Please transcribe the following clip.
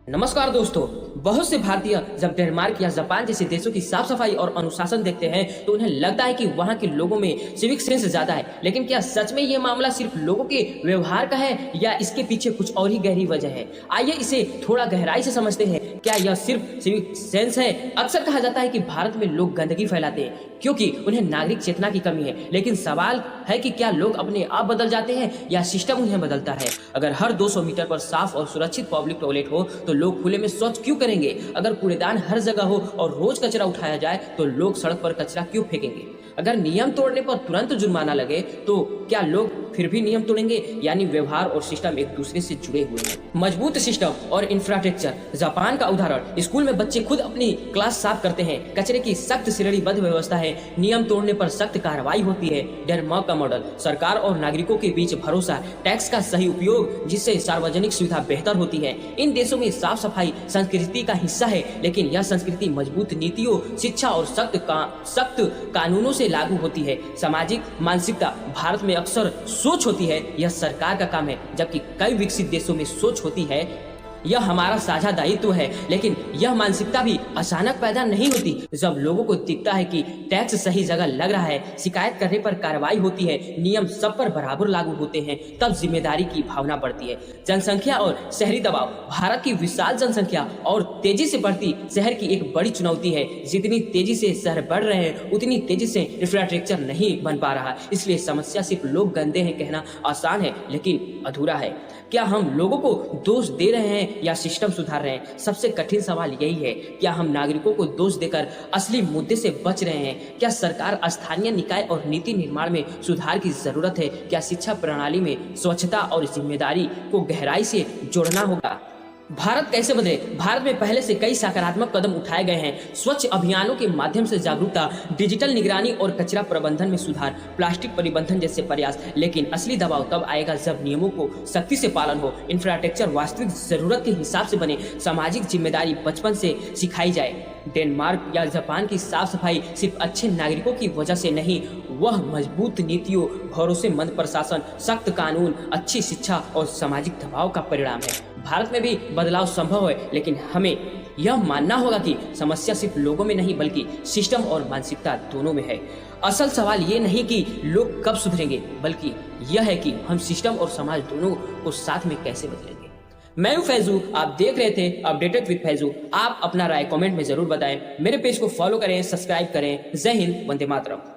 नमस्कार दोस्तों। बहुत से भारतीय जब डेनमार्क या जापान जैसे देशों की साफ सफाई और अनुशासन देखते हैं तो उन्हें लगता है कि वहाँ के लोगों में सिविक सेंस ज्यादा है। लेकिन क्या सच में ये मामला सिर्फ लोगों के व्यवहार का है या इसके पीछे कुछ और ही गहरी वजह है? आइए इसे थोड़ा गहराई से समझते हैं। क्या यह सिर्फ सिविक सेंस है? अक्सर कहा जाता है कि भारत में लोग गंदगी फैलाते हैं क्योंकि उन्हें नागरिक चेतना की कमी है। लेकिन सवाल है कि क्या लोग अपने आप बदल जाते हैं या सिस्टम उन्हें बदलता है? अगर हर 200 मीटर पर साफ और सुरक्षित पब्लिक टॉयलेट हो तो लोग खुले में शौच क्यों करेंगे? अगर कूड़ेदान हर जगह हो और रोज कचरा उठाया जाए तो लोग सड़क पर कचरा क्यों फेंकेंगे? अगर नियम तोड़ने पर तुरंत जुर्माना लगे तो क्या लोग फिर भी नियम तोड़ेंगे? यानी व्यवहार और सिस्टम एक दूसरे से जुड़े हुए हैं। मजबूत सिस्टम और इंफ्रास्ट्रक्चर। जापान का उदाहरण, स्कूल में बच्चे खुद अपनी क्लास साफ करते हैं, कचरे की सख्त श्रेणीबद्ध व्यवस्था है, नियम तोड़ने पर सख्त कार्रवाई होती है। डेनमार्क का मॉडल, सरकार और नागरिकों के बीच भरोसा, टैक्स का सही उपयोग जिससे सार्वजनिक सुविधा बेहतर होती है। इन देशों में साफ सफाई संस्कृति का हिस्सा है, लेकिन यह संस्कृति मजबूत नीतियों, शिक्षा और सख्त कानूनों से लागू होती है। सामाजिक मानसिकता, भारत में अक्सर सोच होती है यह सरकार का काम है, जबकि कई विकसित देशों में सोच होती है यह हमारा साझा दायित्व है। लेकिन यह मानसिकता भी अचानक पैदा नहीं होती। जब लोगों को दिखता है कि टैक्स सही जगह लग रहा है, शिकायत करने पर कार्रवाई होती है, नियम सब पर बराबर लागू होते हैं, तब जिम्मेदारी की भावना बढ़ती है। जनसंख्या और शहरी दबाव। भारत की विशाल जनसंख्या और तेजी से बढ़ती शहर की एक बड़ी चुनौती है। जितनी तेजी से शहर बढ़ रहे हैं उतनी तेजी से इंफ्रास्ट्रक्चर नहीं बन पा रहा। इसलिए समस्या सिर्फ लोग गंदे हैं कहना आसान है लेकिन अधूरा है। क्या हम लोगों को दोष दे रहे हैं या सिस्टम सुधार रहे हैं? सबसे कठिन सवाल यही है। क्या हम नागरिकों को दोष देकर असली मुद्दे से बच रहे हैं? क्या सरकार, स्थानीय निकाय और नीति निर्माण में सुधार की जरूरत है? क्या शिक्षा प्रणाली में स्वच्छता और जिम्मेदारी को गहराई से जोड़ना होगा? भारत कैसे बदले? भारत में पहले से कई सकारात्मक कदम उठाए गए हैं। स्वच्छ अभियानों के माध्यम से जागरूकता, डिजिटल निगरानी और कचरा प्रबंधन में सुधार, प्लास्टिक प्रतिबंधन जैसे प्रयास। लेकिन असली दबाव तब आएगा जब नियमों को सख्ती से पालन हो, इंफ्रास्ट्रक्चर वास्तविक जरूरत के हिसाब से बने, सामाजिक जिम्मेदारी बचपन से सिखाई जाए। डेनमार्क या जापान की साफ सफाई सिर्फ अच्छे नागरिकों की वजह से नहीं, वह मजबूत नीतियों, भरोसेमंद प्रशासन, सख्त कानून, अच्छी शिक्षा और सामाजिक दबाव का परिणाम है। भारत में भी बदलाव संभव है, लेकिन हमें यह मानना होगा कि समस्या सिर्फ लोगों में नहीं बल्कि सिस्टम और मानसिकता दोनों में है। असल सवाल ये नहीं कि लोग कब सुधरेंगे, बल्कि यह है कि हम सिस्टम और समाज दोनों को साथ में कैसे बदलेंगे। मैं हूं फैजू, आप देख रहे थे अपडेटेड विद फैजू। आप अपना राय कमेंट में जरूर बताएं। मेरे पेज को फॉलो करें, सब्सक्राइब करें। जय हिंद, वंदे मातरम।